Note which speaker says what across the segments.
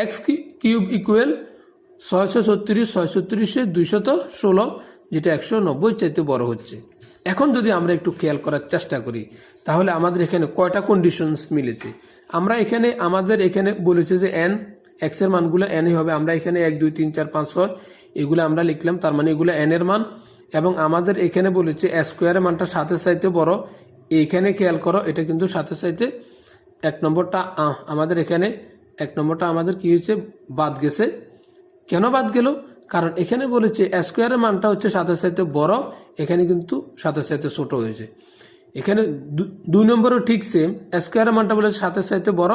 Speaker 1: X cube equal 636 636 216 যেটা 190 চাইতে বড় হচ্ছে। এখন যদি আমরা একটু খেয়াল করার চেষ্টা করি তাহলে আমাদের এখানে কয়টা কন্ডিশনস মিলেছে। আমরা এখানে আমাদের এখানে বলেছে যে এন এক্সের মানগুলো এনই হবে। আমরা এখানে 1 2 3 4 5 6 এগুলো আমরা লিখলাম, তার মানে এগুলো এন এর মান। এবং আমাদের এখানে বলেছে স্কোয়ারের মানটা 7-এর চাইতে বড়। এইখানে খেয়াল করো, এটা কিন্তু 7-এর চাইতে 1 নম্বরটা আমাদের এখানে 1 নম্বরটা আমাদের কি হয়েছে, বাদ গেছে। কেন বাদ গেল? কারণ এখানে বলেছে স্কোয়ারের মানটা হচ্ছে 7-এর চাইতে বড়, এখানে কিন্তু 7-এর চাইতে ছোট হয়েছে। এখানে 2 নম্বরও ঠিক সেম, স্কোয়ারের মানটা বলেছে 7-এর চাইতে বড়,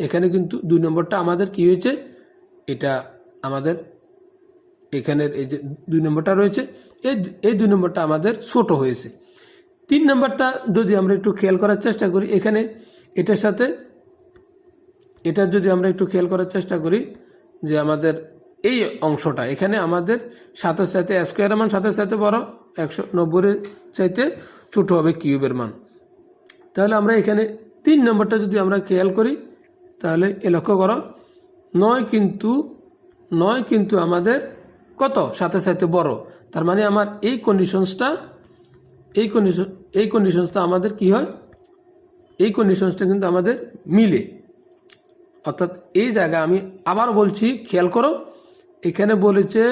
Speaker 1: এখানে কিন্তু 2 নম্বরটা আমাদের কি হয়েছে, এটা আমাদের এখানের এই যে 2 নম্বরটা রয়েছে, এই 2 নম্বরটা আমাদের ছোট হয়েছে। 3 নম্বরটা যদি আমরা একটু খেয়াল করার চেষ্টা করি, এখানে এটার সাথে এটা যদি আমরা একটু খেয়াল করার চেষ্টা করি যে আমাদের এই অংশটা এখানে আমাদের 7-এর চাইতে স্কোয়ারের মান 7-এর চাইতে বড়, 190-এর চাইতে ছোট হবে কিউবের মান। তাহলে আমরা এখানে 3 নম্বরটা যদি আমরা খেয়াল করি তাহলে লক্ষ্য করো 9 কিন্তু আমাদের কত, 7-এর চাইতে বড়। তার মানে আমার এই কন্ডিশনসটা আমাদের কি হয়, এই কন্ডিশনসটা কিন্তু আমাদের মিলে। অর্থাৎ এই জায়গায় আমি আবার বলছি, খেয়াল করো, এখানে বলেছে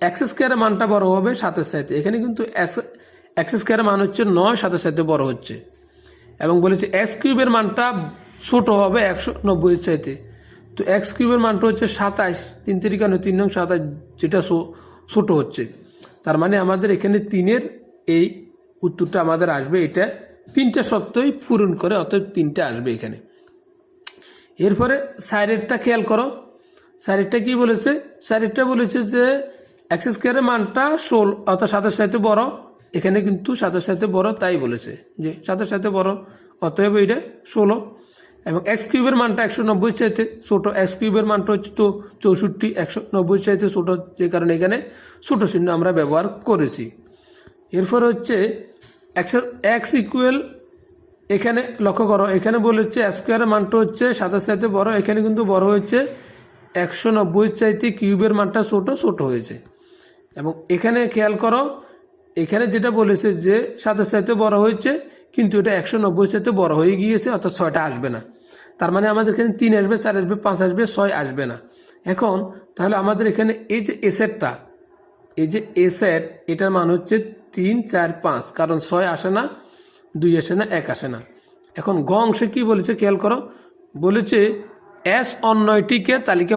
Speaker 1: এক্স স্কোয়ারের মানটা বড় হবে 7-এর চাইতে, এখানে কিন্তু এক্স স্কোয়ারের মান হচ্ছে 9 7-এর চাইতে বড় হচ্ছে। এবং বলেছে এক্স কিউবের মানটা ছোট হবে 190-এর চাইতে। তো এক্স কিউবের মানটা হচ্ছে 27, 3 3 3 নং 27, যেটা ছোট হচ্ছে। তার মানে আমাদের এখানে 3-এর এই উত্তরটা আমাদের আসবে। এটা 3টা শর্তই পূরণ করে, অতএব 3টা আসবে এখানে। এরপরে সাইডেরটা খেয়াল করো, সাইডেরটা কি বলেছে, সাইডেরটা বলেছে যে এক্স স্কোয়ারের মানটা 16 অর্থাৎ 7-এর চাইতে বড়, এখানে কিন্তু 7-এর চাইতে বড়, তাই বলেছে যে 7-এর চাইতে বড়, অতএব এটা 16। এবং এক্স কিউবের মানটা 190-এর চাইতে ছোট, এক্স কিউবের মানটা হচ্ছে 64, 190-এর চাইতে ছোট, যে কারণে এখানে ছোট চিহ্ন আমরা ব্যবহার করেছি। এরপর হচ্ছে এক্স ইকুয়াল, এখানে লক্ষ্য করো, এখানে বলেছে স্কোয়ারের মানটা হচ্ছে 7-এর চাইতে বড়, এখানে কিন্তু বড় হয়েছে 190-এর চাইতে কিউবের মানটা ছোট হয়েছে। এবং এখানে খেয়াল করো, এখানে যেটা বলেছে যে 7-এর চাইতে বড় হয়েছে, কিন্তু এটা 190-এর চাইতে বড় হয়ে গিয়েছে, অর্থাৎ 6টা আসবে না। তার মানে আমাদের এখানে 3 আসবে, 4 আসবে, 5 আসবে, 6 আসবে না। এখন তাহলে আমাদের এখানে এই যে এসেটটা, এই যে এসেট, এটার মান হচ্ছে 3 4 5, কারণ 6 আসে না, 2 আসে না, 1 আসে না। এখন গ অংশে কি বলেছে খেয়াল করো, বলেছে এস অন্যটিকে তালিকা